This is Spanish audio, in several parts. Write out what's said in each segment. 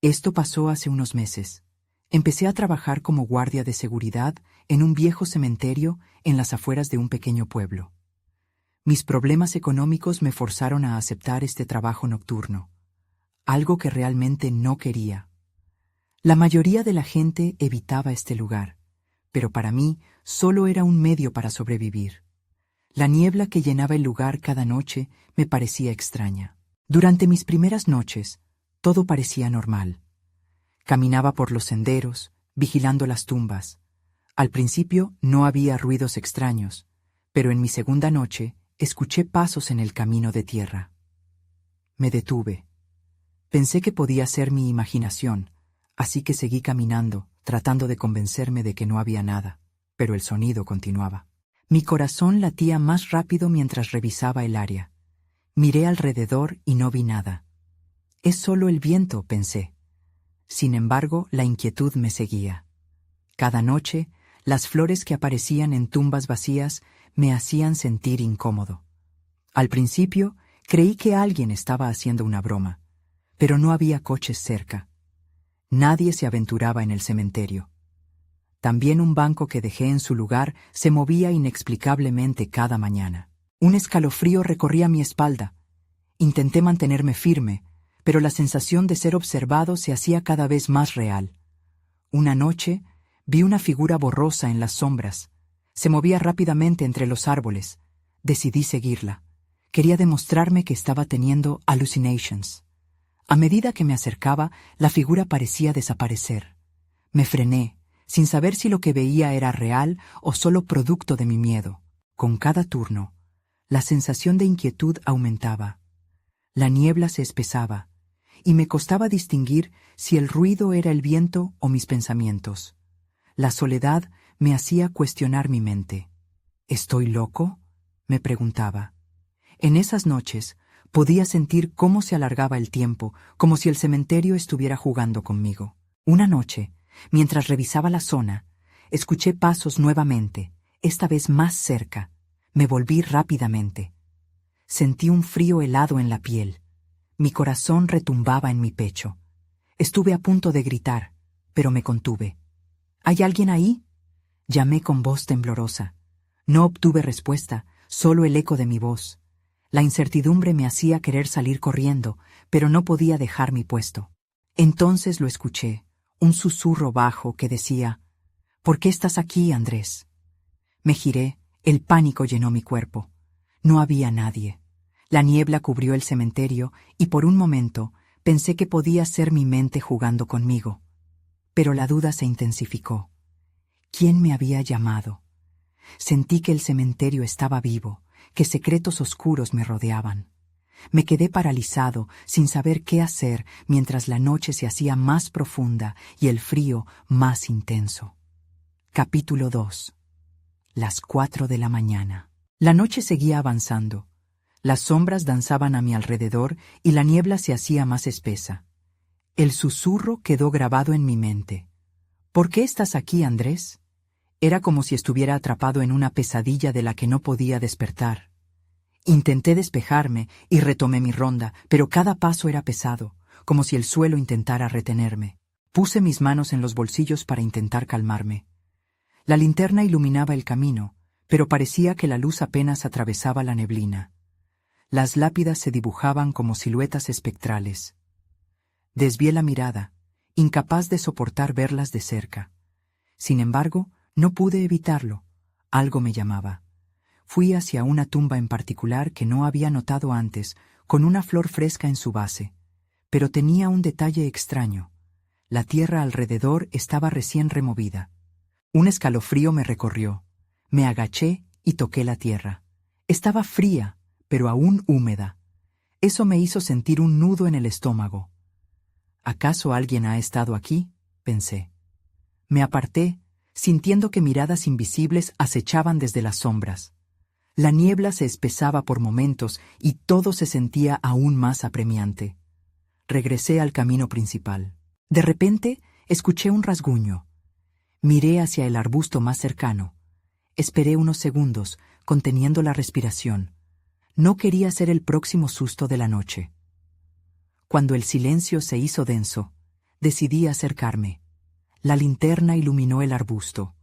Esto pasó hace unos meses. Empecé a trabajar como guardia de seguridad en un viejo cementerio en las afueras de un pequeño pueblo. Mis problemas económicos me forzaron a aceptar este trabajo nocturno, algo que realmente no quería. La mayoría de la gente evitaba este lugar, pero para mí solo era un medio para sobrevivir. La niebla que llenaba el lugar cada noche me parecía extraña. Durante mis primeras noches, todo parecía normal. Caminaba por los senderos, vigilando las tumbas. Al principio no había ruidos extraños, pero en mi segunda noche escuché pasos en el camino de tierra. Me detuve. Pensé que podía ser mi imaginación, así que seguí caminando, tratando de convencerme de que no había nada, pero el sonido continuaba. Mi corazón latía más rápido mientras revisaba el área. Miré alrededor y no vi nada. Es solo el viento, pensé. Sin embargo, la inquietud me seguía. Cada noche, las flores que aparecían en tumbas vacías me hacían sentir incómodo. Al principio, creí que alguien estaba haciendo una broma, pero no había coches cerca. Nadie se aventuraba en el cementerio. También un banco que dejé en su lugar se movía inexplicablemente cada mañana. Un escalofrío recorría mi espalda. Intenté mantenerme firme, pero la sensación de ser observado se hacía cada vez más real. Una noche, vi una figura borrosa en las sombras. Se movía rápidamente entre los árboles. Decidí seguirla. Quería demostrarme que estaba teniendo hallucinations. A medida que me acercaba, la figura parecía desaparecer. Me frené, sin saber si lo que veía era real o solo producto de mi miedo. Con cada turno, la sensación de inquietud aumentaba. La niebla se espesaba, y me costaba distinguir si el ruido era el viento o mis pensamientos. La soledad me hacía cuestionar mi mente. ¿Estoy loco?, me preguntaba. En esas noches podía sentir cómo se alargaba el tiempo, como si el cementerio estuviera jugando conmigo. Una noche, mientras revisaba la zona, escuché pasos nuevamente, esta vez más cerca. Me volví rápidamente. Sentí un frío helado en la piel. Mi corazón retumbaba en mi pecho. Estuve a punto de gritar, pero me contuve. ¿Hay alguien ahí?, llamé con voz temblorosa. No obtuve respuesta, solo el eco de mi voz. La incertidumbre me hacía querer salir corriendo, pero no podía dejar mi puesto. Entonces lo escuché, un susurro bajo que decía: «¿Por qué estás aquí, Andrés?». Me giré, el pánico llenó mi cuerpo. No había nadie. La niebla cubrió el cementerio y por un momento pensé que podía ser mi mente jugando conmigo. Pero la duda se intensificó. ¿Quién me había llamado? Sentí que el cementerio estaba vivo, que secretos oscuros me rodeaban. Me quedé paralizado, sin saber qué hacer, mientras la noche se hacía más profunda y el frío más intenso. Capítulo 2. Las 4 de la mañana. La noche seguía avanzando. Las sombras danzaban a mi alrededor y la niebla se hacía más espesa. El susurro quedó grabado en mi mente. «¿Por qué estás aquí, Andrés?». Era como si estuviera atrapado en una pesadilla de la que no podía despertar. Intenté despejarme y retomé mi ronda, pero cada paso era pesado, como si el suelo intentara retenerme. Puse mis manos en los bolsillos para intentar calmarme. La linterna iluminaba el camino, pero parecía que la luz apenas atravesaba la neblina. Las lápidas se dibujaban como siluetas espectrales. Desvié la mirada, incapaz de soportar verlas de cerca. Sin embargo, no pude evitarlo. Algo me llamaba. Fui hacia una tumba en particular que no había notado antes, con una flor fresca en su base. Pero tenía un detalle extraño. La tierra alrededor estaba recién removida. Un escalofrío me recorrió. Me agaché y toqué la tierra. Estaba fría, pero aún húmeda. Eso me hizo sentir un nudo en el estómago. ¿Acaso alguien ha estado aquí?, pensé. Me aparté, sintiendo que miradas invisibles acechaban desde las sombras. La niebla se espesaba por momentos y todo se sentía aún más apremiante. Regresé al camino principal. De repente, escuché un rasguño. Miré hacia el arbusto más cercano. Esperé unos segundos, conteniendo la respiración. No quería ser el próximo susto de la noche. Cuando el silencio se hizo denso, Decidí acercarme. La linterna iluminó el arbusto.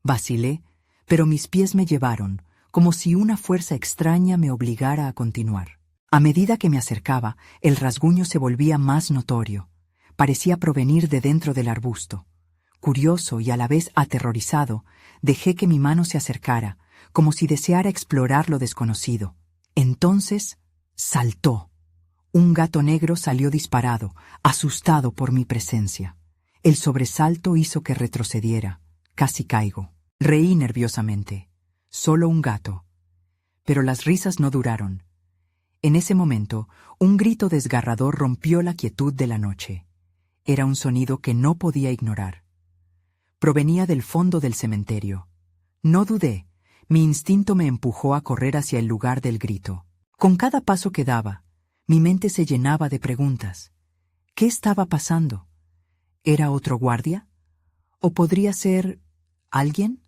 Vacilé, pero mis pies me llevaron, como si una fuerza extraña me obligara a continuar. A medida que me acercaba, el rasguño se volvía más notorio. Parecía provenir de dentro del arbusto. Curioso y a la vez aterrorizado, dejé que mi mano se acercara, como si deseara explorar lo desconocido. Entonces, saltó. Un gato negro salió disparado, asustado por mi presencia. El sobresalto hizo que retrocediera. Casi caigo. Reí nerviosamente. Solo un gato. Pero las risas no duraron. En ese momento, un grito desgarrador rompió la quietud de la noche. Era un sonido que no podía ignorar. Provenía del fondo del cementerio. No dudé. Mi instinto me empujó a correr hacia el lugar del grito. Con cada paso que daba, mi mente se llenaba de preguntas. ¿Qué estaba pasando? ¿Era otro guardia? ¿O podría ser alguien?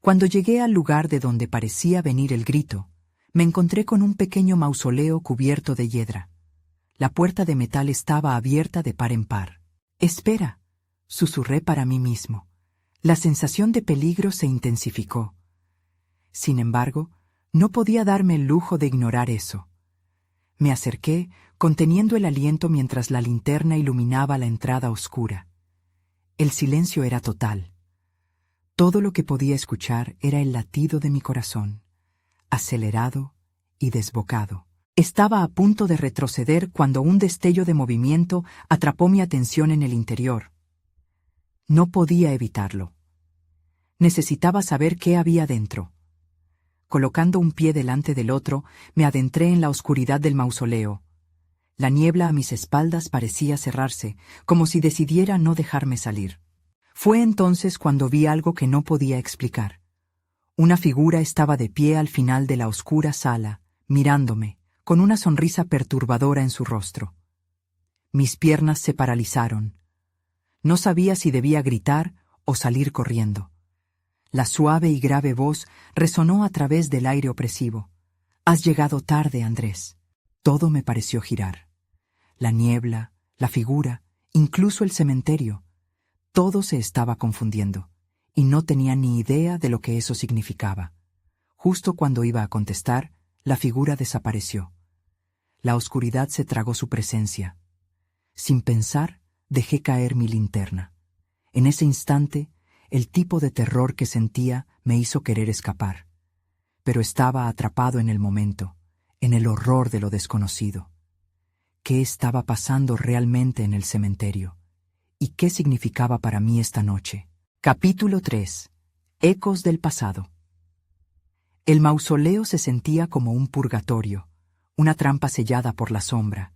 Cuando llegué al lugar de donde parecía venir el grito, me encontré con un pequeño mausoleo cubierto de hiedra. La puerta de metal estaba abierta de par en par. «Espera», susurré para mí mismo. La sensación de peligro se intensificó. Sin embargo, no podía darme el lujo de ignorar eso. Me acerqué, conteniendo el aliento mientras la linterna iluminaba la entrada oscura. El silencio era total. Todo lo que podía escuchar era el latido de mi corazón, acelerado y desbocado. Estaba a punto de retroceder cuando un destello de movimiento atrapó mi atención en el interior. No podía evitarlo. Necesitaba saber qué había dentro. Colocando un pie delante del otro, me adentré en la oscuridad del mausoleo. La niebla a mis espaldas parecía cerrarse, como si decidiera no dejarme salir. Fue entonces cuando vi algo que no podía explicar. Una figura estaba de pie al final de la oscura sala, mirándome, con una sonrisa perturbadora en su rostro. Mis piernas se paralizaron. No sabía si debía gritar o salir corriendo. La suave y grave voz resonó a través del aire opresivo. «Has llegado tarde, Andrés». Todo me pareció girar. La niebla, la figura, incluso el cementerio. Todo se estaba confundiendo, y no tenía ni idea de lo que eso significaba. Justo cuando iba a contestar, la figura desapareció. La oscuridad se tragó su presencia. Sin pensar, dejé caer mi linterna. En ese instante, el tipo de terror que sentía me hizo querer escapar. Pero estaba atrapado en el momento, en el horror de lo desconocido. ¿Qué estaba pasando realmente en el cementerio? ¿Y qué significaba para mí esta noche? Capítulo 3. Ecos del pasado. El mausoleo se sentía como un purgatorio, una trampa sellada por la sombra.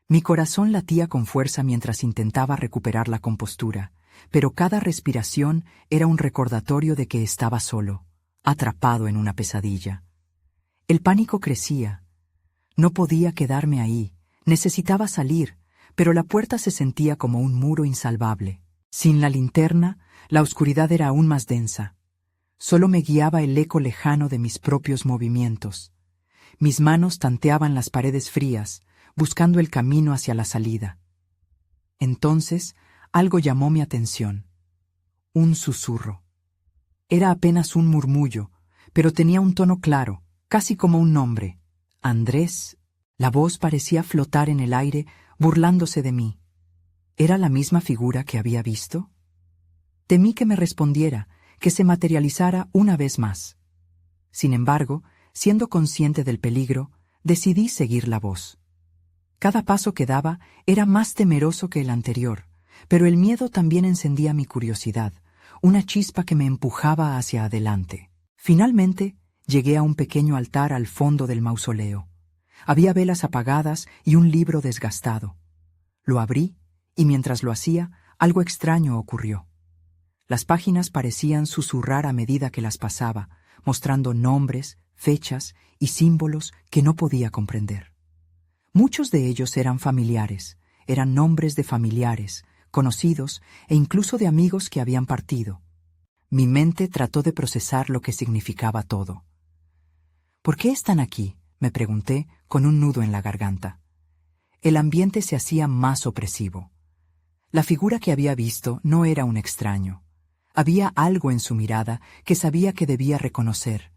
Mi corazón latía con fuerza mientras intentaba recuperar la compostura, pero cada respiración era un recordatorio de que estaba solo, atrapado en una pesadilla. El pánico crecía. No podía quedarme ahí, necesitaba salir, pero la puerta se sentía como un muro insalvable. Sin la linterna, la oscuridad era aún más densa. Solo me guiaba el eco lejano de mis propios movimientos. Mis manos tanteaban las paredes frías, buscando el camino hacia la salida. Entonces, algo llamó mi atención. Un susurro. Era apenas un murmullo, pero tenía un tono claro, casi como un nombre. Andrés. La voz parecía flotar en el aire, burlándose de mí. ¿Era la misma figura que había visto? Temí que me respondiera, que se materializara una vez más. Sin embargo, siendo consciente del peligro, decidí seguir la voz. Cada paso que daba era más temeroso que el anterior, pero el miedo también encendía mi curiosidad, una chispa que me empujaba hacia adelante. Finalmente, llegué a un pequeño altar al fondo del mausoleo. Había velas apagadas y un libro desgastado. Lo abrí, y mientras lo hacía, algo extraño ocurrió. Las páginas parecían susurrar a medida que las pasaba, mostrando nombres, fechas y símbolos que no podía comprender. Muchos de ellos eran familiares, eran nombres de familiares, conocidos e incluso de amigos que habían partido. Mi mente trató de procesar lo que significaba todo. ¿Por qué están aquí?, me pregunté con un nudo en la garganta. El ambiente se hacía más opresivo. La figura que había visto no era un extraño. Había algo en su mirada que sabía que debía reconocer,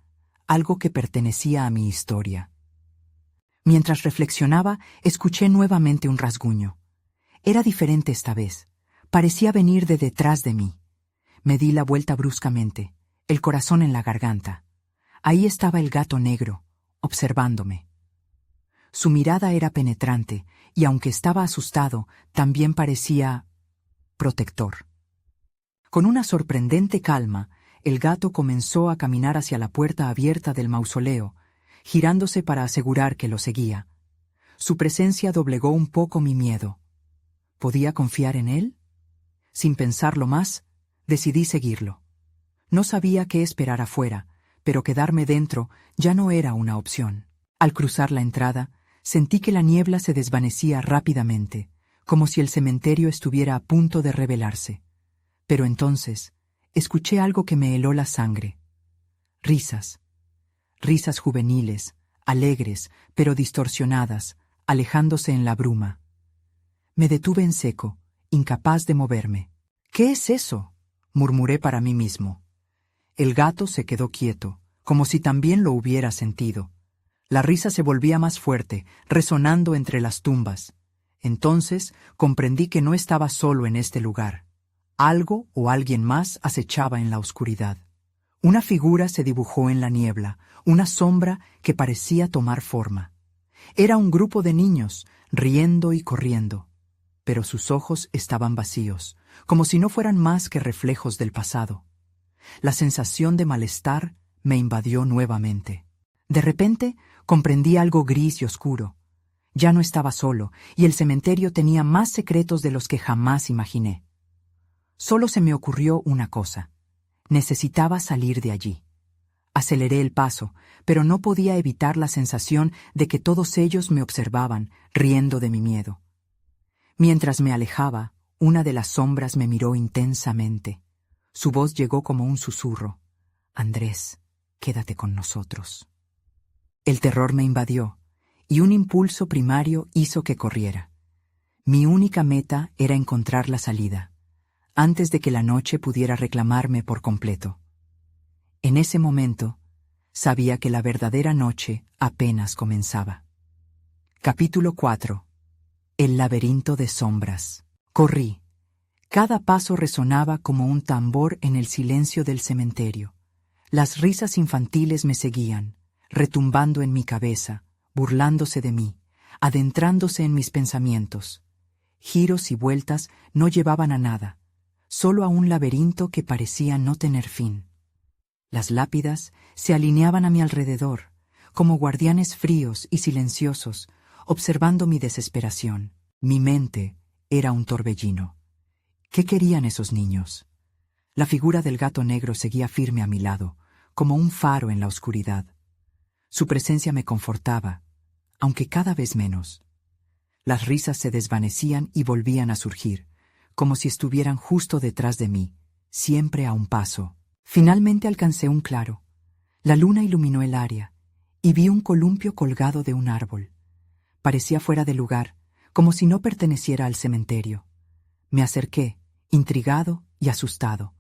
algo que pertenecía a mi historia. Mientras reflexionaba, escuché nuevamente un rasguño. Era diferente esta vez. Parecía venir de detrás de mí. Me di la vuelta bruscamente, el corazón en la garganta. Ahí estaba el gato negro, observándome. Su mirada era penetrante, y aunque estaba asustado, también parecía protector. Con una sorprendente calma, el gato comenzó a caminar hacia la puerta abierta del mausoleo, girándose para asegurar que lo seguía. Su presencia doblegó un poco mi miedo. ¿Podía confiar en él? Sin pensarlo más, decidí seguirlo. No sabía qué esperar afuera, pero quedarme dentro ya no era una opción. Al cruzar la entrada, sentí que la niebla se desvanecía rápidamente, como si el cementerio estuviera a punto de revelarse. Pero entonces, escuché algo que me heló la sangre. Risas. Risas juveniles, alegres, pero distorsionadas, alejándose en la bruma. Me detuve en seco, incapaz de moverme. «¿Qué es eso?», murmuré para mí mismo. El gato se quedó quieto, como si también lo hubiera sentido. La risa se volvía más fuerte, resonando entre las tumbas. Entonces comprendí que no estaba solo en este lugar. Algo o alguien más acechaba en la oscuridad. Una figura se dibujó en la niebla, una sombra que parecía tomar forma. Era un grupo de niños, riendo y corriendo. Pero sus ojos estaban vacíos, como si no fueran más que reflejos del pasado. La sensación de malestar me invadió nuevamente. De repente, comprendí algo gris y oscuro. Ya no estaba solo, y el cementerio tenía más secretos de los que jamás imaginé. Solo se me ocurrió una cosa. Necesitaba salir de allí. Aceleré el paso, pero no podía evitar la sensación de que todos ellos me observaban, riendo de mi miedo. Mientras me alejaba, una de las sombras me miró intensamente. Su voz llegó como un susurro. «Andrés, quédate con nosotros». El terror me invadió, y un impulso primario hizo que corriera. Mi única meta era encontrar la salida, antes de que la noche pudiera reclamarme por completo. En ese momento, sabía que la verdadera noche apenas comenzaba. Capítulo 4. El laberinto de sombras. Corrí. Cada paso resonaba como un tambor en el silencio del cementerio. Las risas infantiles me seguían, retumbando en mi cabeza, burlándose de mí, adentrándose en mis pensamientos. Giros y vueltas no llevaban a nada, solo a un laberinto que parecía no tener fin. Las lápidas se alineaban a mi alrededor, como guardianes fríos y silenciosos, observando mi desesperación. Mi mente era un torbellino. ¿Qué querían esos niños? La figura del gato negro seguía firme a mi lado, como un faro en la oscuridad. Su presencia me confortaba, aunque cada vez menos. Las risas se desvanecían y volvían a surgir, como si estuvieran justo detrás de mí, siempre a un paso. Finalmente alcancé un claro. La luna iluminó el área, y vi un columpio colgado de un árbol. Parecía fuera de lugar, como si no perteneciera al cementerio. Me acerqué, intrigado y asustado.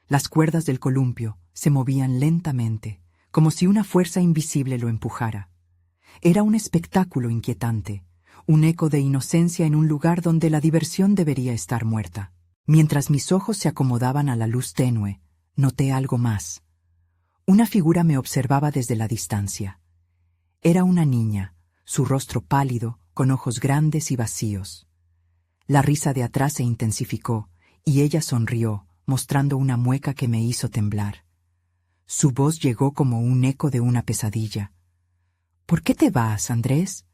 Las cuerdas del columpio se movían lentamente, como si una fuerza invisible lo empujara. Era un espectáculo inquietante, un eco de inocencia en un lugar donde la diversión debería estar muerta. Mientras mis ojos se acomodaban a la luz tenue, noté algo más. Una figura me observaba desde la distancia. Era una niña, su rostro pálido, con ojos grandes y vacíos. La risa de atrás se intensificó, y ella sonrió, mostrando una mueca que me hizo temblar. Su voz llegó como un eco de una pesadilla. «¿Por qué te vas, Andrés?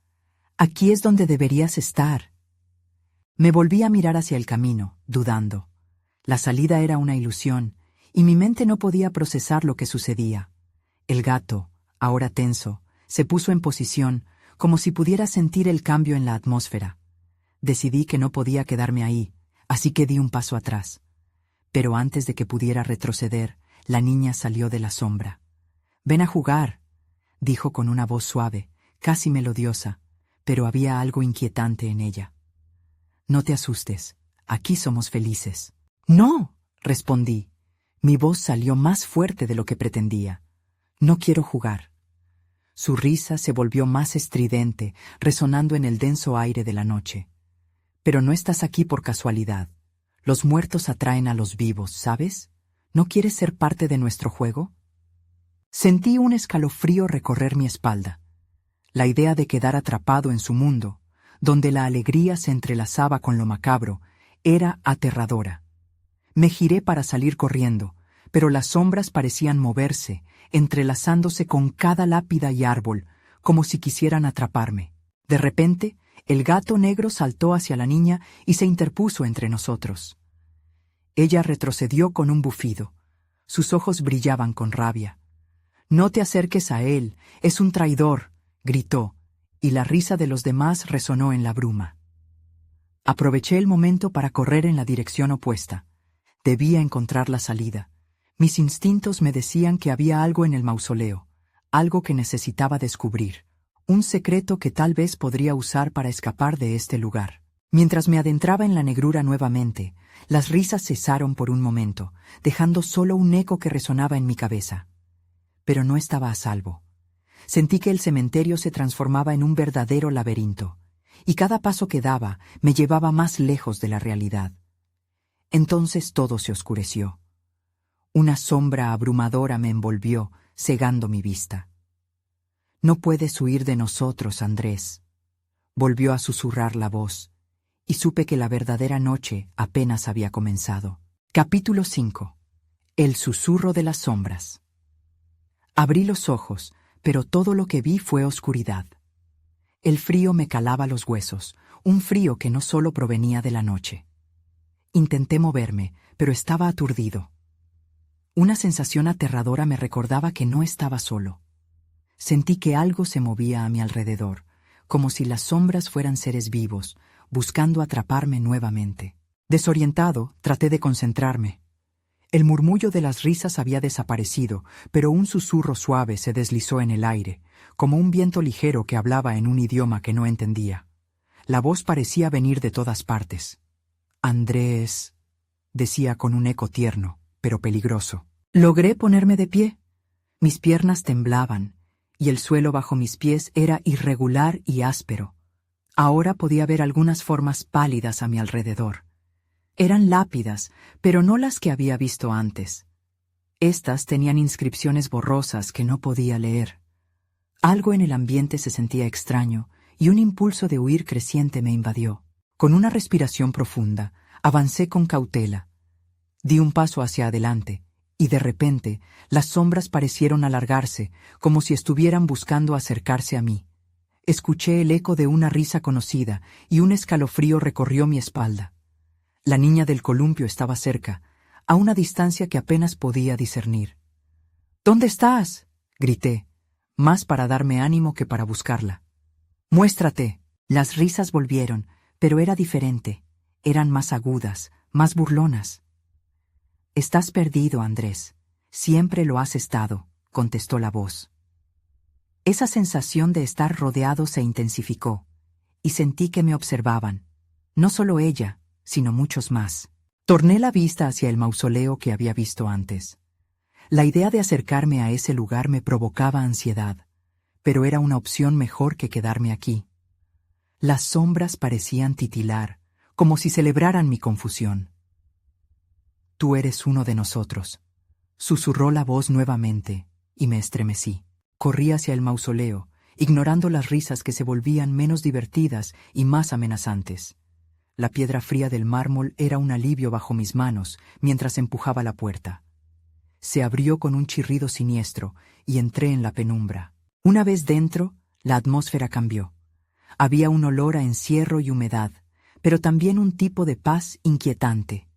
Aquí es donde deberías estar». Me volví a mirar hacia el camino, dudando. La salida era una ilusión, y mi mente no podía procesar lo que sucedía. El gato, ahora tenso, se puso en posición, como si pudiera sentir el cambio en la atmósfera. Decidí que no podía quedarme ahí, así que di un paso atrás. Pero antes de que pudiera retroceder, la niña salió de la sombra. «Ven a jugar», dijo con una voz suave, casi melodiosa, pero había algo inquietante en ella. «No te asustes, Aquí somos felices. No, respondí. Mi voz salió más fuerte de lo que pretendía. No quiero jugar. Su risa se volvió más estridente, resonando en el denso aire de la noche. Pero no estás aquí por casualidad. Los muertos atraen a los vivos, ¿sabes? ¿No quieres ser parte de nuestro juego? Sentí un escalofrío recorrer mi espalda. La idea de quedar atrapado en su mundo, donde la alegría se entrelazaba con lo macabro, era aterradora. Me giré para salir corriendo, pero las sombras parecían moverse, entrelazándose con cada lápida y árbol, como si quisieran atraparme. De repente, el gato negro saltó hacia la niña y se interpuso entre nosotros. Ella retrocedió con un bufido. Sus ojos brillaban con rabia. «No te acerques a él, es un traidor», gritó, y la risa de los demás resonó en la bruma. Aproveché el momento para correr en la dirección opuesta. Debía encontrar la salida. Mis instintos me decían que había algo en el mausoleo, algo que necesitaba descubrir, un secreto que tal vez podría usar para escapar de este lugar. Mientras me adentraba en la negrura nuevamente, las risas cesaron por un momento, dejando solo un eco que resonaba en mi cabeza. Pero no estaba a salvo. Sentí que el cementerio se transformaba en un verdadero laberinto, y cada paso que daba me llevaba más lejos de la realidad. Entonces todo se oscureció. Una sombra abrumadora me envolvió, cegando mi vista. «No puedes huir de nosotros, Andrés», volvió a susurrar la voz, y supe que la verdadera noche apenas había comenzado. Capítulo 5. El susurro de las sombras. Abrí los ojos, pero todo lo que vi fue oscuridad. El frío me calaba los huesos, un frío que no solo provenía de la noche. Intenté moverme, pero estaba aturdido. Una sensación aterradora me recordaba que no estaba solo. Sentí que algo se movía a mi alrededor, como si las sombras fueran seres vivos, buscando atraparme nuevamente. Desorientado, traté de concentrarme. El murmullo de las risas había desaparecido, pero un susurro suave se deslizó en el aire, como un viento ligero que hablaba en un idioma que no entendía. La voz parecía venir de todas partes. «Andrés», decía con un eco tierno, pero peligroso. Logré ponerme de pie. Mis piernas temblaban, y el suelo bajo mis pies era irregular y áspero. Ahora podía ver algunas formas pálidas a mi alrededor. Eran lápidas, pero no las que había visto antes. Estas tenían inscripciones borrosas que no podía leer. Algo en el ambiente se sentía extraño, y un impulso de huir creciente me invadió. Con una respiración profunda, avancé con cautela. Di un paso hacia adelante, y de repente las sombras parecieron alargarse, como si estuvieran buscando acercarse a mí. Escuché el eco de una risa conocida, y un escalofrío recorrió mi espalda. La niña del columpio estaba cerca, a una distancia que apenas podía discernir. «¿Dónde estás?», grité, más para darme ánimo que para buscarla. «Muéstrate». Las risas volvieron, pero era diferente. Eran más agudas, más burlonas. «Estás perdido, Andrés. Siempre lo has estado», contestó la voz. Esa sensación de estar rodeado se intensificó, y sentí que me observaban. No solo ella, sino muchos más. Torné la vista hacia el mausoleo que había visto antes. La idea de acercarme a ese lugar me provocaba ansiedad, pero era una opción mejor que quedarme aquí. Las sombras parecían titilar, como si celebraran mi confusión. «Tú eres uno de nosotros», susurró la voz nuevamente, y me estremecí. Corrí hacia el mausoleo, ignorando las risas que se volvían menos divertidas y más amenazantes. La piedra fría del mármol era un alivio bajo mis manos mientras empujaba la puerta. Se abrió con un chirrido siniestro y entré en la penumbra. Una vez dentro, la atmósfera cambió. Había un olor a encierro y humedad, pero también un tipo de paz inquietante.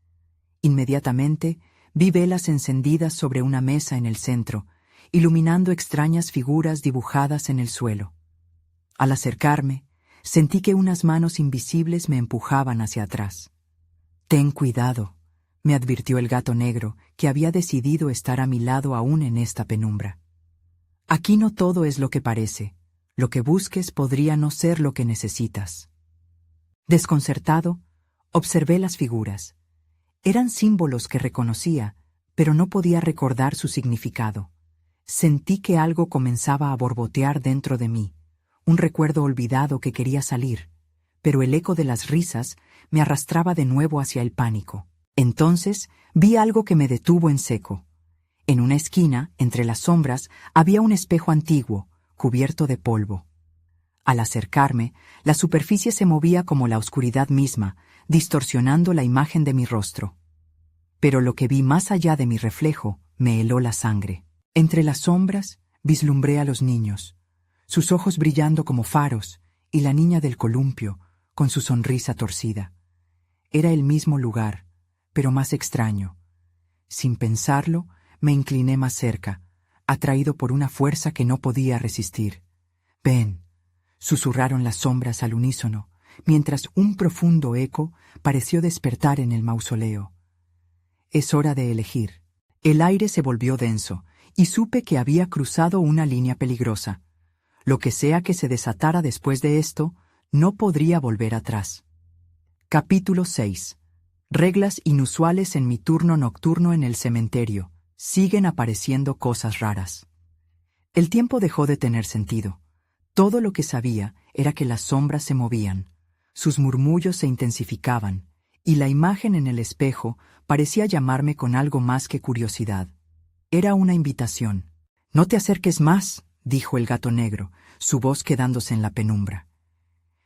Inmediatamente vi velas encendidas sobre una mesa en el centro, iluminando extrañas figuras dibujadas en el suelo. Al acercarme, sentí que unas manos invisibles me empujaban hacia atrás. «Ten cuidado», me advirtió el gato negro, que había decidido estar a mi lado aún en esta penumbra. «Aquí no todo es lo que parece. Lo que busques podría no ser lo que necesitas». Desconcertado, Observé las figuras. Eran símbolos que reconocía, pero no podía recordar su significado. Sentí que algo comenzaba a borbotear dentro de mí, un recuerdo olvidado que quería salir, pero el eco de las risas me arrastraba de nuevo hacia el pánico. Entonces vi algo que me detuvo en seco. En una esquina, entre las sombras, había un espejo antiguo, cubierto de polvo. Al acercarme, la superficie se movía como la oscuridad misma, distorsionando la imagen de mi rostro. Pero lo que vi más allá de mi reflejo me heló la sangre. Entre las sombras vislumbré a los niños, sus ojos brillando como faros, y la niña del columpio, con su sonrisa torcida. Era el mismo lugar, pero más extraño. Sin pensarlo, me incliné más cerca, atraído por una fuerza que no podía resistir. «Ven», susurraron las sombras al unísono, mientras un profundo eco pareció despertar en el mausoleo. «Es hora de elegir». El aire se volvió denso, y supe que había cruzado una línea peligrosa. Lo que sea que se desatara después de esto, no podría volver atrás. Capítulo 6. Reglas inusuales en mi turno nocturno en el cementerio. Siguen apareciendo cosas raras. El tiempo dejó de tener sentido. Todo lo que sabía era que las sombras se movían, sus murmullos se intensificaban, y la imagen en el espejo parecía llamarme con algo más que curiosidad. Era una invitación. «No te acerques más», dijo el gato negro, su voz quedándose en la penumbra.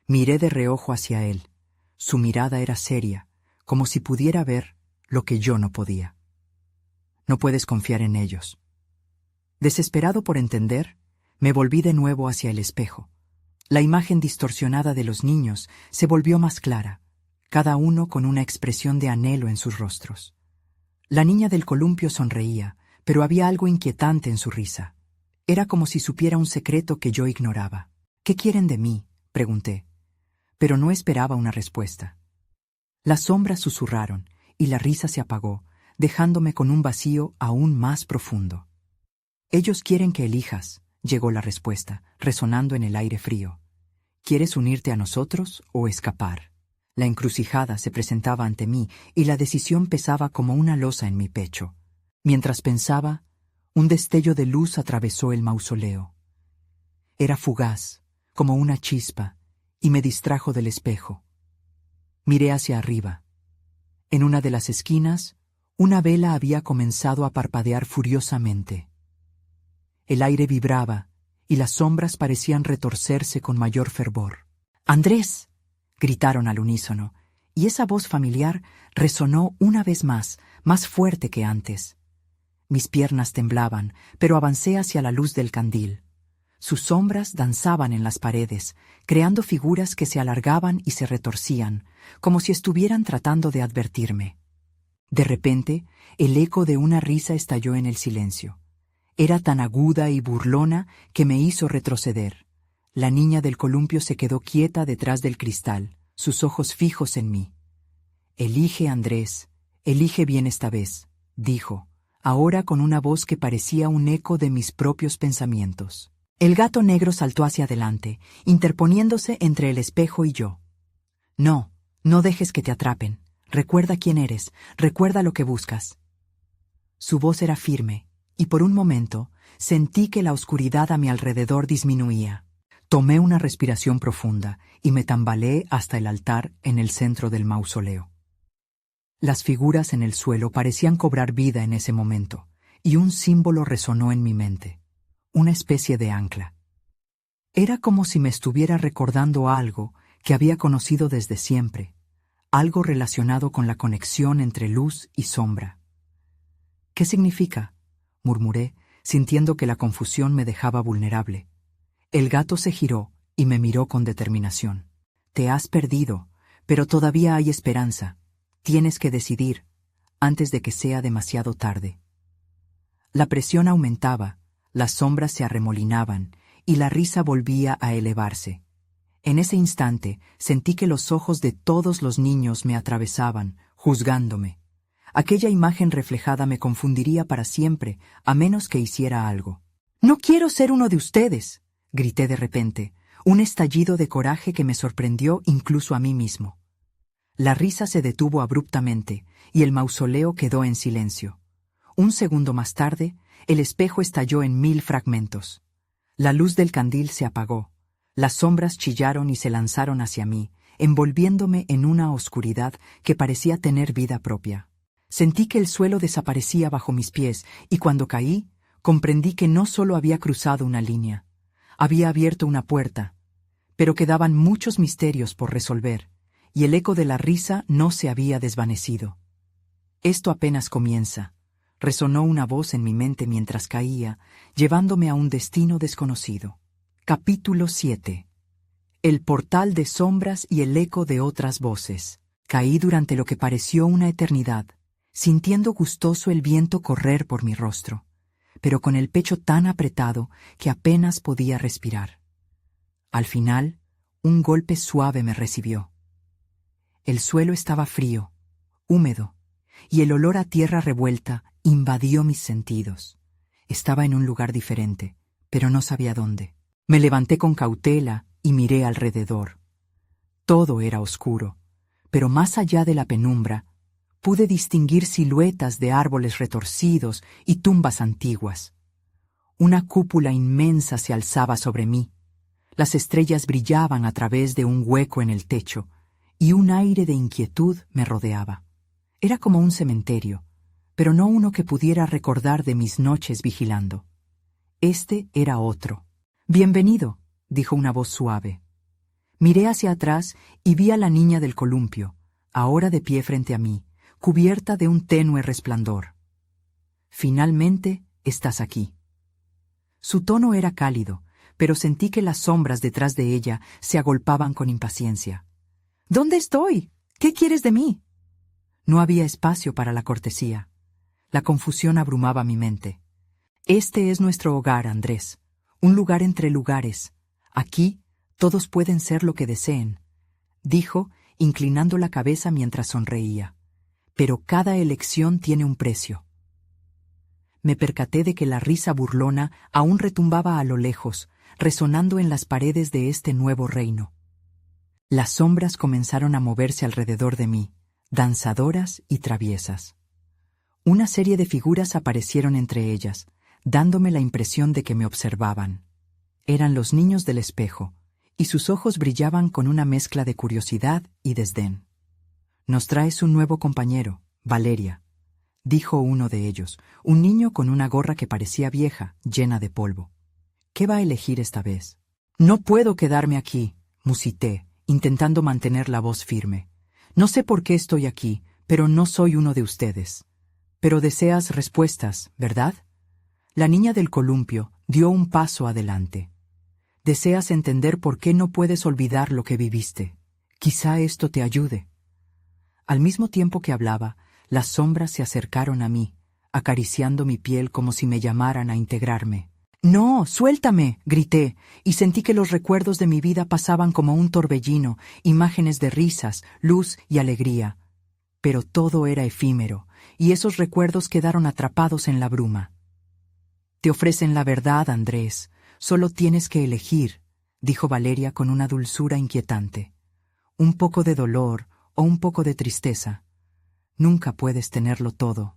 Miré de reojo hacia él. Su mirada era seria, como si pudiera ver lo que yo no podía. «No puedes confiar en ellos». Desesperado por entender, me volví de nuevo hacia el espejo. La imagen distorsionada de los niños se volvió más clara, cada uno con una expresión de anhelo en sus rostros. La niña del columpio sonreía, pero había algo inquietante en su risa. Era como si supiera un secreto que yo ignoraba. «¿Qué quieren de mí?», pregunté, pero no esperaba una respuesta. Las sombras susurraron, y la risa se apagó, dejándome con un vacío aún más profundo. «Ellos quieren que elijas», llegó la respuesta, resonando en el aire frío. «¿Quieres unirte a nosotros o escapar?». La encrucijada se presentaba ante mí y la decisión pesaba como una losa en mi pecho. Mientras pensaba, un destello de luz atravesó el mausoleo. Era fugaz, como una chispa, y me distrajo del espejo. Miré hacia arriba. En una de las esquinas, una vela había comenzado a parpadear furiosamente. El aire vibraba, y las sombras parecían retorcerse con mayor fervor. «¡Andrés!», gritaron al unísono, y esa voz familiar resonó una vez más fuerte que antes. Mis piernas temblaban, pero avancé hacia la luz del candil. Sus sombras danzaban en las paredes, creando figuras que se alargaban y se retorcían, como si estuvieran tratando de advertirme. De repente, el eco de una risa estalló en el silencio. Era tan aguda y burlona que me hizo retroceder. La niña del columpio se quedó quieta detrás del cristal, sus ojos fijos en mí. «Elige, Andrés, elige bien esta vez», dijo, ahora con una voz que parecía un eco de mis propios pensamientos. El gato negro saltó hacia adelante, interponiéndose entre el espejo y yo. «No, no dejes que te atrapen. Recuerda quién eres, recuerda lo que buscas». Su voz era firme, y por un momento sentí que la oscuridad a mi alrededor disminuía. Tomé una respiración profunda y me tambaleé hasta el altar en el centro del mausoleo. Las figuras en el suelo parecían cobrar vida en ese momento, y un símbolo resonó en mi mente, una especie de ancla. Era como si me estuviera recordando algo que había conocido desde siempre, algo relacionado con la conexión entre luz y sombra. «¿Qué significa?», murmuré, sintiendo que la confusión me dejaba vulnerable. El gato se giró y me miró con determinación. «Te has perdido, pero todavía hay esperanza. Tienes que decidir, antes de que sea demasiado tarde». La presión aumentaba, las sombras se arremolinaban, y la risa volvía a elevarse. En ese instante sentí que los ojos de todos los niños me atravesaban, juzgándome. Aquella imagen reflejada me confundiría para siempre, a menos que hiciera algo. «No quiero ser uno de ustedes», grité de repente, un estallido de coraje que me sorprendió incluso a mí mismo. La risa se detuvo abruptamente, y el mausoleo quedó en silencio. Un segundo más tarde, el espejo estalló en 1000 fragmentos. La luz del candil se apagó. Las sombras chillaron y se lanzaron hacia mí, envolviéndome en una oscuridad que parecía tener vida propia. Sentí que el suelo desaparecía bajo mis pies, y cuando caí, comprendí que no solo había cruzado una línea, había abierto una puerta, pero quedaban muchos misterios por resolver, y el eco de la risa no se había desvanecido. Esto apenas comienza, resonó una voz en mi mente mientras caía, llevándome a un destino desconocido. Capítulo 7. El portal de sombras y el eco de otras voces. Caí durante lo que pareció una eternidad, sintiendo gustoso el viento correr por mi rostro, pero con el pecho tan apretado que apenas podía respirar. Al final, un golpe suave me recibió. El suelo estaba frío, húmedo, y el olor a tierra revuelta invadió mis sentidos. Estaba en un lugar diferente, pero no sabía dónde. Me levanté con cautela y miré alrededor. Todo era oscuro, pero más allá de la penumbra, pude distinguir siluetas de árboles retorcidos y tumbas antiguas. Una cúpula inmensa se alzaba sobre mí. Las estrellas brillaban a través de un hueco en el techo, y un aire de inquietud me rodeaba. Era como un cementerio, pero no uno que pudiera recordar de mis noches vigilando. Este era otro. «Bienvenido», dijo una voz suave. Miré hacia atrás y vi a la niña del columpio, ahora de pie frente a mí, cubierta de un tenue resplandor. «Finalmente estás aquí». Su tono era cálido, pero sentí que las sombras detrás de ella se agolpaban con impaciencia. «¿Dónde estoy? ¿Qué quieres de mí?» No había espacio para la cortesía. La confusión abrumaba mi mente. «Este es nuestro hogar, Andrés. Un lugar entre lugares. Aquí todos pueden ser lo que deseen», dijo, inclinando la cabeza mientras sonreía. «Pero cada elección tiene un precio». Me percaté de que la risa burlona aún retumbaba a lo lejos, resonando en las paredes de este nuevo reino. Las sombras comenzaron a moverse alrededor de mí, danzadoras y traviesas. Una serie de figuras aparecieron entre ellas, dándome la impresión de que me observaban. Eran los niños del espejo, y sus ojos brillaban con una mezcla de curiosidad y desdén. «Nos traes un nuevo compañero, Valeria», dijo uno de ellos, un niño con una gorra que parecía vieja, llena de polvo. «¿Qué va a elegir esta vez?» «No puedo quedarme aquí», musité, intentando mantener la voz firme. «No sé por qué estoy aquí, pero no soy uno de ustedes. Pero deseas respuestas, ¿verdad?» La niña del columpio dio un paso adelante. «Deseas entender por qué no puedes olvidar lo que viviste. Quizá esto te ayude». Al mismo tiempo que hablaba, las sombras se acercaron a mí, acariciando mi piel como si me llamaran a integrarme. «¡No, suéltame!», grité, y sentí que los recuerdos de mi vida pasaban como un torbellino, imágenes de risas, luz y alegría. Pero todo era efímero, y esos recuerdos quedaron atrapados en la bruma. «Te ofrecen la verdad, Andrés. Solo tienes que elegir», dijo Valeria con una dulzura inquietante. «Un poco de dolor o un poco de tristeza. Nunca puedes tenerlo todo».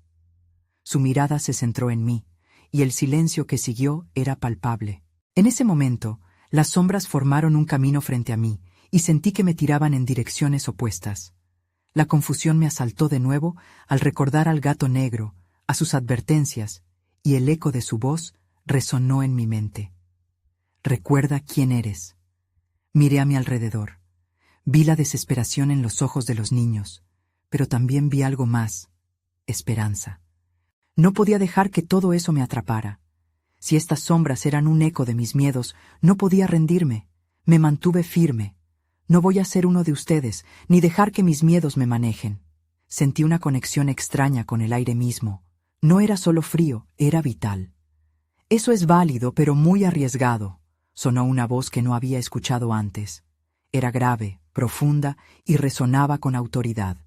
Su mirada se centró en mí, y el silencio que siguió era palpable. En ese momento, las sombras formaron un camino frente a mí, y sentí que me tiraban en direcciones opuestas. La confusión me asaltó de nuevo al recordar al gato negro, a sus advertencias, y el eco de su voz resonó en mi mente. «Recuerda quién eres». Miré a mi alrededor. Vi la desesperación en los ojos de los niños, pero también vi algo más: esperanza. No podía dejar que todo eso me atrapara. Si estas sombras eran un eco de mis miedos, no podía rendirme. Me mantuve firme. No voy a ser uno de ustedes, ni dejar que mis miedos me manejen. Sentí una conexión extraña con el aire mismo. No era solo frío, era vital. «Eso es válido, pero muy arriesgado», sonó una voz que no había escuchado antes. Era grave, profunda y resonaba con autoridad.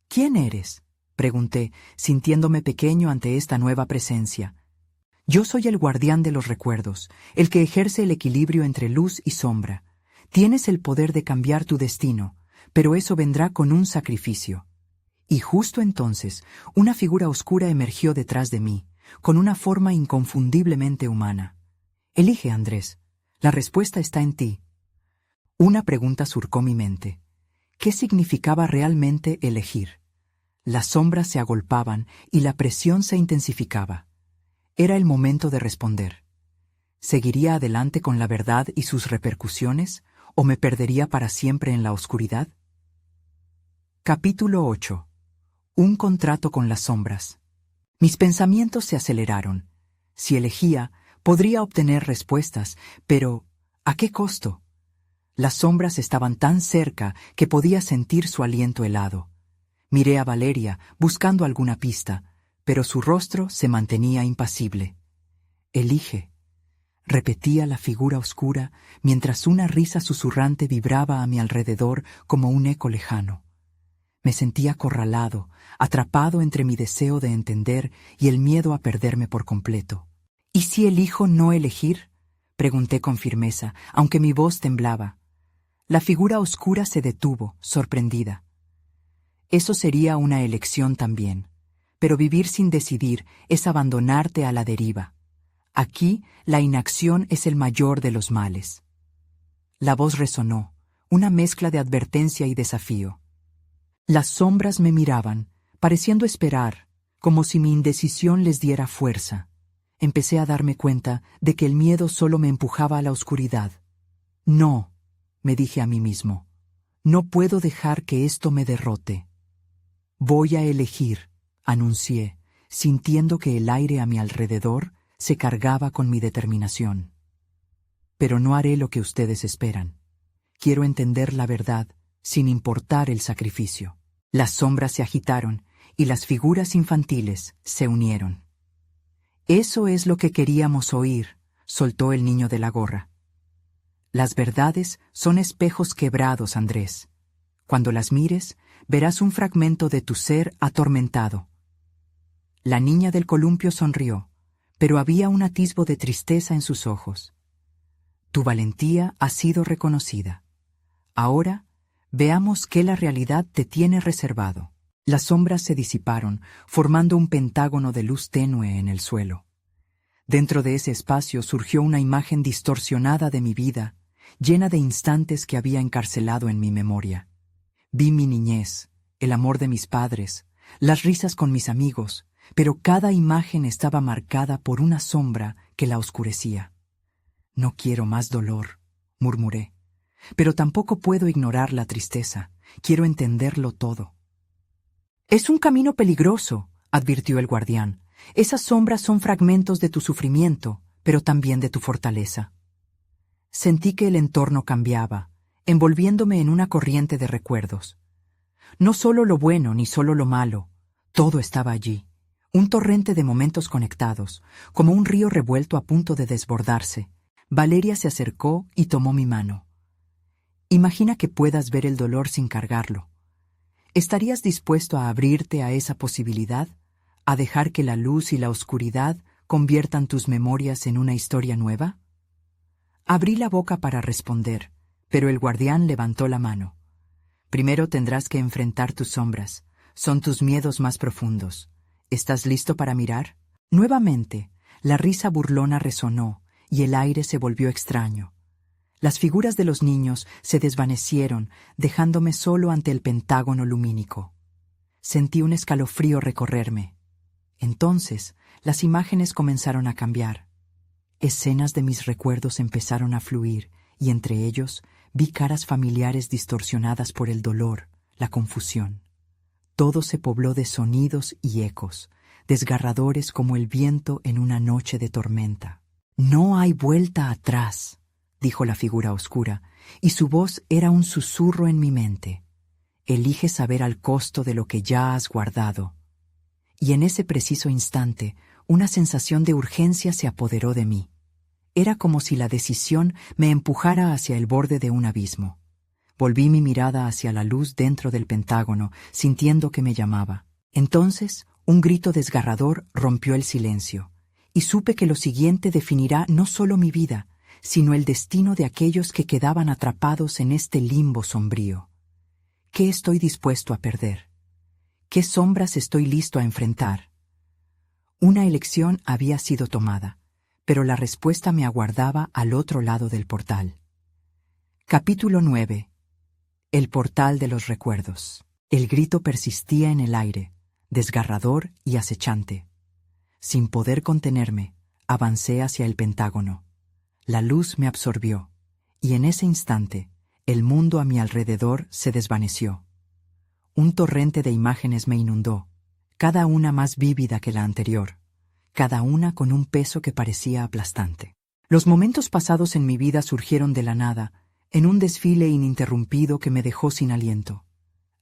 «¿Quién eres?», pregunté, sintiéndome pequeño ante esta nueva presencia. «Yo soy el guardián de los recuerdos, el que ejerce el equilibrio entre luz y sombra. Tienes el poder de cambiar tu destino, pero eso vendrá con un sacrificio. Y justo entonces, una figura oscura emergió detrás de mí, con una forma inconfundiblemente humana. Elige, Andrés. La respuesta está en ti. Una pregunta surcó mi mente. ¿Qué significaba realmente elegir? Las sombras se agolpaban y la presión se intensificaba. Era el momento de responder. ¿Seguiría adelante con la verdad y sus repercusiones, o me perdería para siempre en la oscuridad? Capítulo 8. Un contrato con las sombras. Mis pensamientos se aceleraron. Si elegía, podría obtener respuestas, pero ¿a qué costo? Las sombras estaban tan cerca que podía sentir su aliento helado. Miré a Valeria, buscando alguna pista, pero su rostro se mantenía impasible. Elige, repetía la figura oscura, mientras una risa susurrante vibraba a mi alrededor como un eco lejano. Me sentía acorralado, atrapado entre mi deseo de entender y el miedo a perderme por completo. ¿Y si elijo no elegir?, pregunté con firmeza, aunque mi voz temblaba. La figura oscura se detuvo, sorprendida. Eso sería una elección también, pero vivir sin decidir es abandonarte a la deriva. Aquí, la inacción es el mayor de los males. La voz resonó, una mezcla de advertencia y desafío. Las sombras me miraban, pareciendo esperar, como si mi indecisión les diera fuerza. Empecé a darme cuenta de que el miedo solo me empujaba a la oscuridad. No, me dije a mí mismo, no puedo dejar que esto me derrote. Voy a elegir, anuncié, sintiendo que el aire a mi alrededor se cargaba con mi determinación. Pero no haré lo que ustedes esperan. Quiero entender la verdad, sin importar el sacrificio. Las sombras se agitaron y las figuras infantiles se unieron. Eso es lo que queríamos oír, soltó el niño de la gorra. Las verdades son espejos quebrados, Andrés. Cuando las mires, verás un fragmento de tu ser atormentado. La niña del columpio sonrió, pero había un atisbo de tristeza en sus ojos. Tu valentía ha sido reconocida. Ahora, veamos qué la realidad te tiene reservado. Las sombras se disiparon, formando un pentágono de luz tenue en el suelo. Dentro de ese espacio surgió una imagen distorsionada de mi vida, llena de instantes que había encarcelado en mi memoria. Vi mi niñez, el amor de mis padres, las risas con mis amigos, pero cada imagen estaba marcada por una sombra que la oscurecía. No quiero más dolor, murmuré, pero tampoco puedo ignorar la tristeza. Quiero entenderlo todo. Es un camino peligroso, advirtió el guardián. Esas sombras son fragmentos de tu sufrimiento, pero también de tu fortaleza. Sentí que el entorno cambiaba, envolviéndome en una corriente de recuerdos. No solo lo bueno ni solo lo malo, todo estaba allí, un torrente de momentos conectados, como un río revuelto a punto de desbordarse. Valeria se acercó y tomó mi mano. Imagina que puedas ver el dolor sin cargarlo. ¿Estarías dispuesto a abrirte a esa posibilidad? ¿A dejar que la luz y la oscuridad conviertan tus memorias en una historia nueva? Abrí la boca para responder, pero el guardián levantó la mano. Primero tendrás que enfrentar tus sombras. Son tus miedos más profundos. ¿Estás listo para mirar? Nuevamente, la risa burlona resonó y el aire se volvió extraño. Las figuras de los niños se desvanecieron, dejándome solo ante el pentágono lumínico. Sentí un escalofrío recorrerme. Entonces, las imágenes comenzaron a cambiar. Escenas de mis recuerdos empezaron a fluir, y entre ellos vi caras familiares distorsionadas por el dolor, la confusión. Todo se pobló de sonidos y ecos, desgarradores como el viento en una noche de tormenta. No hay vuelta atrás, dijo la figura oscura, y su voz era un susurro en mi mente. Elige saber al costo de lo que ya has guardado. Y en ese preciso instante, una sensación de urgencia se apoderó de mí. Era como si la decisión me empujara hacia el borde de un abismo. Volví mi mirada hacia la luz dentro del pentágono, sintiendo que me llamaba. Entonces, un grito desgarrador rompió el silencio, y supe que lo siguiente definirá no solo mi vida, sino el destino de aquellos que quedaban atrapados en este limbo sombrío. ¿Qué estoy dispuesto a perder? ¿Qué sombras estoy listo a enfrentar? Una elección había sido tomada, pero la respuesta me aguardaba al otro lado del portal. Capítulo 9. El portal de los recuerdos. El grito persistía en el aire, desgarrador y acechante. Sin poder contenerme, avancé hacia el Pentágono. La luz me absorbió, y en ese instante, el mundo a mi alrededor se desvaneció. Un torrente de imágenes me inundó, cada una más vívida que la anterior, cada una con un peso que parecía aplastante. Los momentos pasados en mi vida surgieron de la nada, en un desfile ininterrumpido que me dejó sin aliento.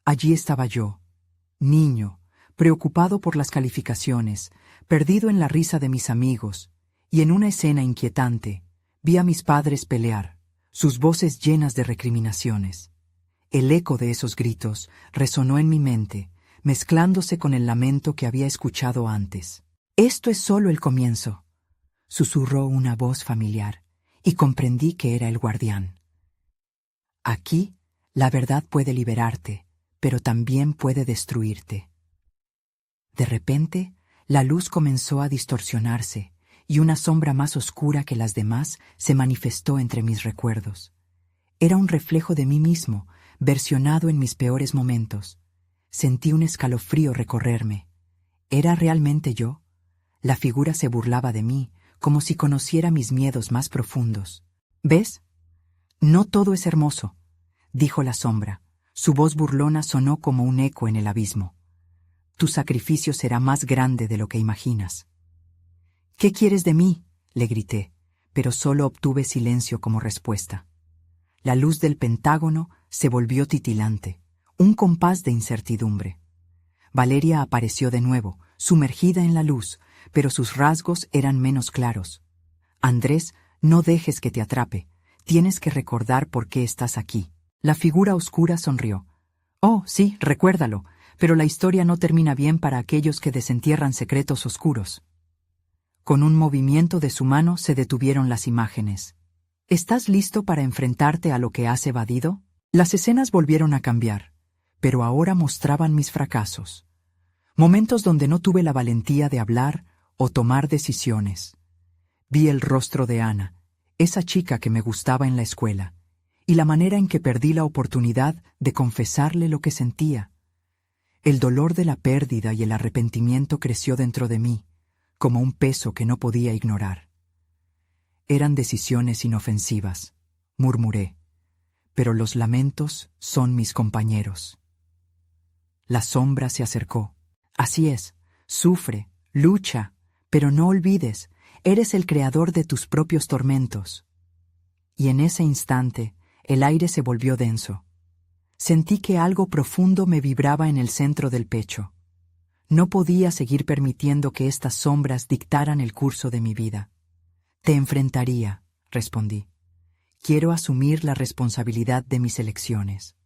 Allí estaba yo, niño, preocupado por las calificaciones, perdido en la risa de mis amigos, y en una escena inquietante, vi a mis padres pelear, sus voces llenas de recriminaciones. El eco de esos gritos resonó en mi mente, mezclándose con el lamento que había escuchado antes. «Esto es solo el comienzo», susurró una voz familiar, y comprendí que era el guardián. «Aquí, la verdad puede liberarte, pero también puede destruirte». De repente, la luz comenzó a distorsionarse, y una sombra más oscura que las demás se manifestó entre mis recuerdos. Era un reflejo de mí mismo, versionado en mis peores momentos. Sentí un escalofrío recorrerme. ¿Era realmente yo? La figura se burlaba de mí, como si conociera mis miedos más profundos. «¿Ves? No todo es hermoso», dijo la sombra. Su voz burlona sonó como un eco en el abismo. «Tu sacrificio será más grande de lo que imaginas». «¿Qué quieres de mí?», le grité, pero solo obtuve silencio como respuesta. La luz del Pentágono se volvió titilante, un compás de incertidumbre. Valeria apareció de nuevo, sumergida en la luz, pero sus rasgos eran menos claros. «Andrés, no dejes que te atrape. Tienes que recordar por qué estás aquí». La figura oscura sonrió. «Oh, sí, recuérdalo, pero la historia no termina bien para aquellos que desentierran secretos oscuros». Con un movimiento de su mano se detuvieron las imágenes. «¿Estás listo para enfrentarte a lo que has evadido?». Las escenas volvieron a cambiar, pero ahora mostraban mis fracasos. Momentos donde no tuve la valentía de hablar o tomar decisiones. Vi el rostro de Ana, esa chica que me gustaba en la escuela, y la manera en que perdí la oportunidad de confesarle lo que sentía. El dolor de la pérdida y el arrepentimiento creció dentro de mí, como un peso que no podía ignorar. «Eran decisiones inofensivas», murmuré, «pero los lamentos son mis compañeros». La sombra se acercó. «Así es, sufre, lucha, pero no olvides, eres el creador de tus propios tormentos». Y en ese instante, el aire se volvió denso. Sentí que algo profundo me vibraba en el centro del pecho. No podía seguir permitiendo que estas sombras dictaran el curso de mi vida. «Te enfrentaría», respondí. «Quiero asumir la responsabilidad de mis elecciones».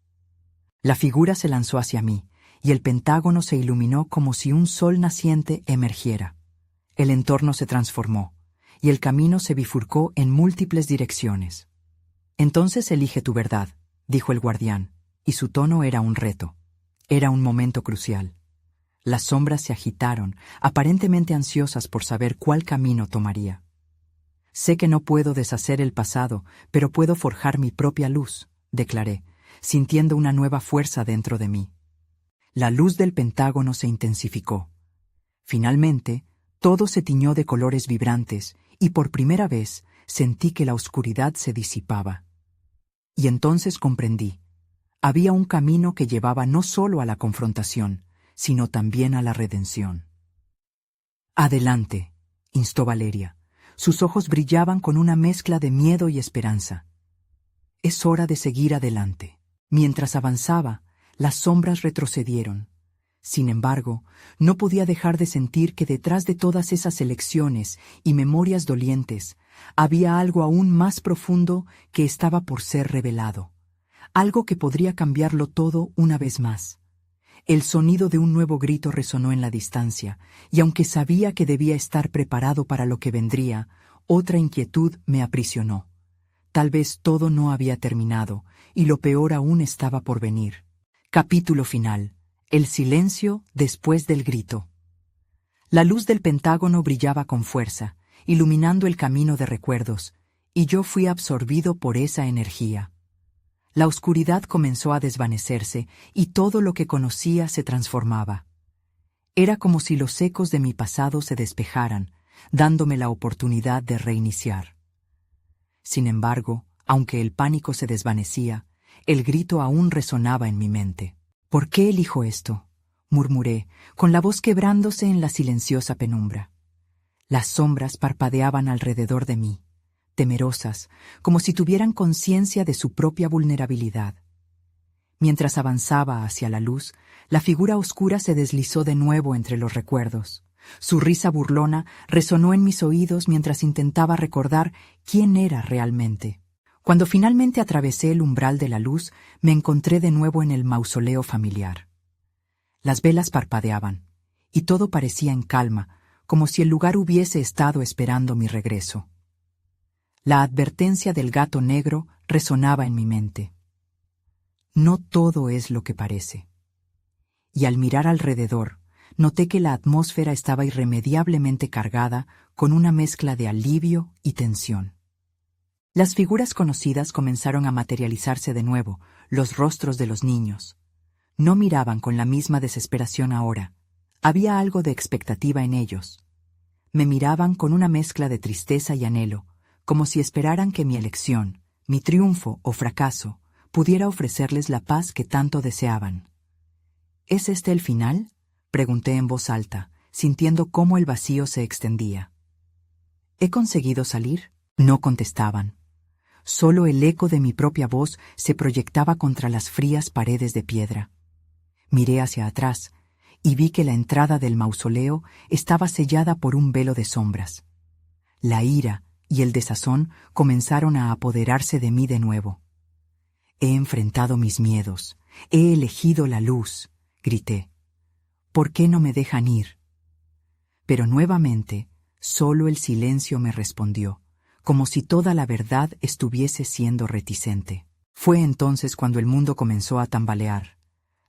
La figura se lanzó hacia mí, y el Pentágono se iluminó como si un sol naciente emergiera. El entorno se transformó, y el camino se bifurcó en múltiples direcciones. «Entonces elige tu verdad», dijo el guardián, y su tono era un reto. Era un momento crucial. Las sombras se agitaron, aparentemente ansiosas por saber cuál camino tomaría. «Sé que no puedo deshacer el pasado, pero puedo forjar mi propia luz», declaré, sintiendo una nueva fuerza dentro de mí. La luz del Pentágono se intensificó. Finalmente, todo se tiñó de colores vibrantes y por primera vez sentí que la oscuridad se disipaba. Y entonces comprendí. Había un camino que llevaba no solo a la confrontación, sino también a la redención. «Adelante», instó Valeria. Sus ojos brillaban con una mezcla de miedo y esperanza. «Es hora de seguir adelante». Mientras avanzaba, las sombras retrocedieron. Sin embargo, no podía dejar de sentir que detrás de todas esas elecciones y memorias dolientes había algo aún más profundo que estaba por ser revelado. Algo que podría cambiarlo todo una vez más. El sonido de un nuevo grito resonó en la distancia, y aunque sabía que debía estar preparado para lo que vendría, otra inquietud me aprisionó. Tal vez todo no había terminado, y lo peor aún estaba por venir. Capítulo final. El silencio después del grito. La luz del Pentágono brillaba con fuerza, iluminando el camino de recuerdos, y yo fui absorbido por esa energía. La oscuridad comenzó a desvanecerse y todo lo que conocía se transformaba. Era como si los ecos de mi pasado se despejaran, dándome la oportunidad de reiniciar. Sin embargo, aunque el pánico se desvanecía, el grito aún resonaba en mi mente. ¿Por qué elijo esto?, murmuré, con la voz quebrándose en la silenciosa penumbra. Las sombras parpadeaban alrededor de mí, temerosas, como si tuvieran conciencia de su propia vulnerabilidad. Mientras avanzaba hacia la luz, la figura oscura se deslizó de nuevo entre los recuerdos. Su risa burlona resonó en mis oídos mientras intentaba recordar quién era realmente. Cuando finalmente atravesé el umbral de la luz, me encontré de nuevo en el mausoleo familiar. Las velas parpadeaban, y todo parecía en calma, como si el lugar hubiese estado esperando mi regreso. La advertencia del gato negro resonaba en mi mente. No todo es lo que parece. Y al mirar alrededor, noté que la atmósfera estaba irremediablemente cargada con una mezcla de alivio y tensión. Las figuras conocidas comenzaron a materializarse de nuevo, los rostros de los niños. No miraban con la misma desesperación ahora. Había algo de expectativa en ellos. Me miraban con una mezcla de tristeza y anhelo, como si esperaran que mi elección, mi triunfo o fracaso, pudiera ofrecerles la paz que tanto deseaban. ¿Es este el final?, pregunté en voz alta, sintiendo cómo el vacío se extendía. ¿He conseguido salir? No contestaban. Solo el eco de mi propia voz se proyectaba contra las frías paredes de piedra. Miré hacia atrás y vi que la entrada del mausoleo estaba sellada por un velo de sombras. La ira y el desazón comenzaron a apoderarse de mí de nuevo. He enfrentado mis miedos, he elegido la luz, grité. ¿Por qué no me dejan ir? Pero nuevamente, solo el silencio me respondió, como si toda la verdad estuviese siendo reticente. Fue entonces cuando el mundo comenzó a tambalear.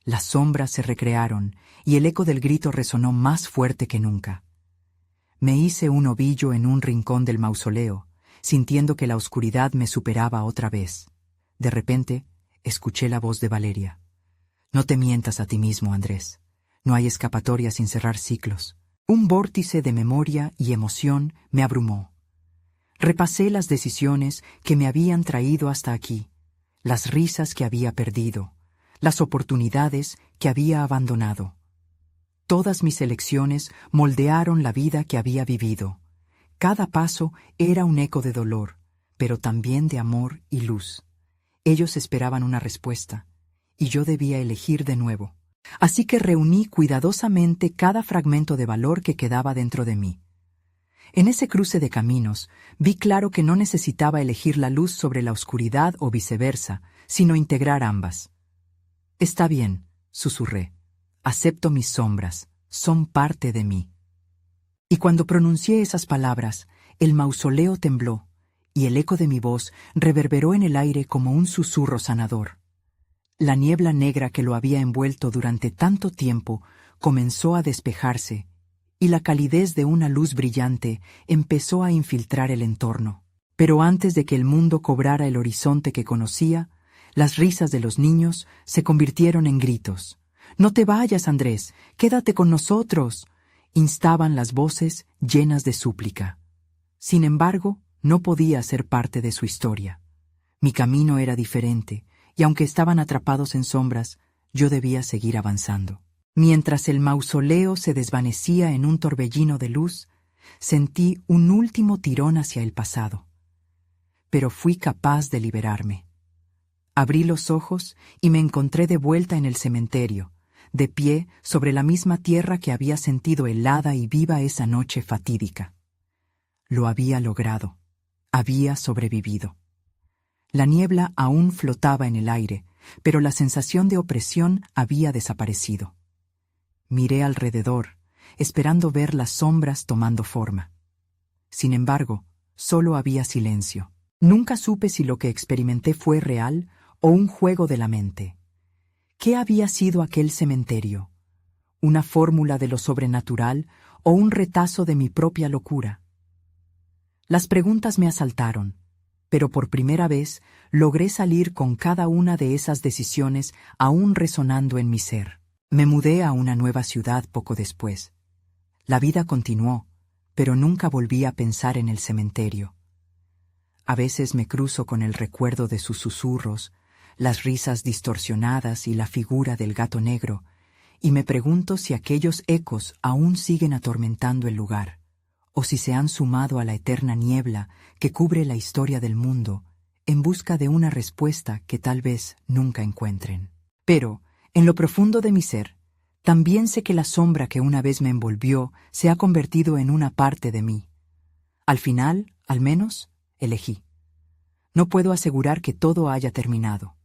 Las sombras se recrearon y el eco del grito resonó más fuerte que nunca. Me hice un ovillo en un rincón del mausoleo, sintiendo que la oscuridad me superaba otra vez. De repente, escuché la voz de Valeria. No te mientas a ti mismo, Andrés. No hay escapatoria sin cerrar ciclos. Un vórtice de memoria y emoción me abrumó. Repasé las decisiones que me habían traído hasta aquí, las risas que había perdido, las oportunidades que había abandonado. Todas mis elecciones moldearon la vida que había vivido. Cada paso era un eco de dolor, pero también de amor y luz. Ellos esperaban una respuesta, y yo debía elegir de nuevo. Así que reuní cuidadosamente cada fragmento de valor que quedaba dentro de mí. En ese cruce de caminos, vi claro que no necesitaba elegir la luz sobre la oscuridad o viceversa, sino integrar ambas. Está bien, susurré. Acepto mis sombras, son parte de mí. Y cuando pronuncié esas palabras, el mausoleo tembló, y el eco de mi voz reverberó en el aire como un susurro sanador. La niebla negra que lo había envuelto durante tanto tiempo comenzó a despejarse, y la calidez de una luz brillante empezó a infiltrar el entorno. Pero antes de que el mundo cobrara el horizonte que conocía, las risas de los niños se convirtieron en gritos. «¡No te vayas, Andrés! ¡Quédate con nosotros!», instaban las voces llenas de súplica. Sin embargo, no podía ser parte de su historia. Mi camino era diferente, y aunque estaban atrapados en sombras, yo debía seguir avanzando. Mientras el mausoleo se desvanecía en un torbellino de luz, sentí un último tirón hacia el pasado. Pero fui capaz de liberarme. Abrí los ojos y me encontré de vuelta en el cementerio, de pie sobre la misma tierra que había sentido helada y viva esa noche fatídica. Lo había logrado. Había sobrevivido. La niebla aún flotaba en el aire, pero la sensación de opresión había desaparecido. Miré alrededor, esperando ver las sombras tomando forma. Sin embargo, solo había silencio. Nunca supe si lo que experimenté fue real o un juego de la mente. ¿Qué había sido aquel cementerio? ¿Una fórmula de lo sobrenatural o un retazo de mi propia locura? Las preguntas me asaltaron, pero por primera vez logré salir con cada una de esas decisiones aún resonando en mi ser. Me mudé a una nueva ciudad poco después. La vida continuó, pero nunca volví a pensar en el cementerio. A veces me cruzo con el recuerdo de sus susurros, las risas distorsionadas y la figura del gato negro, y me pregunto si aquellos ecos aún siguen atormentando el lugar, o si se han sumado a la eterna niebla que cubre la historia del mundo, en busca de una respuesta que tal vez nunca encuentren. Pero, en lo profundo de mi ser, también sé que la sombra que una vez me envolvió se ha convertido en una parte de mí. Al final, al menos, elegí. No puedo asegurar que todo haya terminado,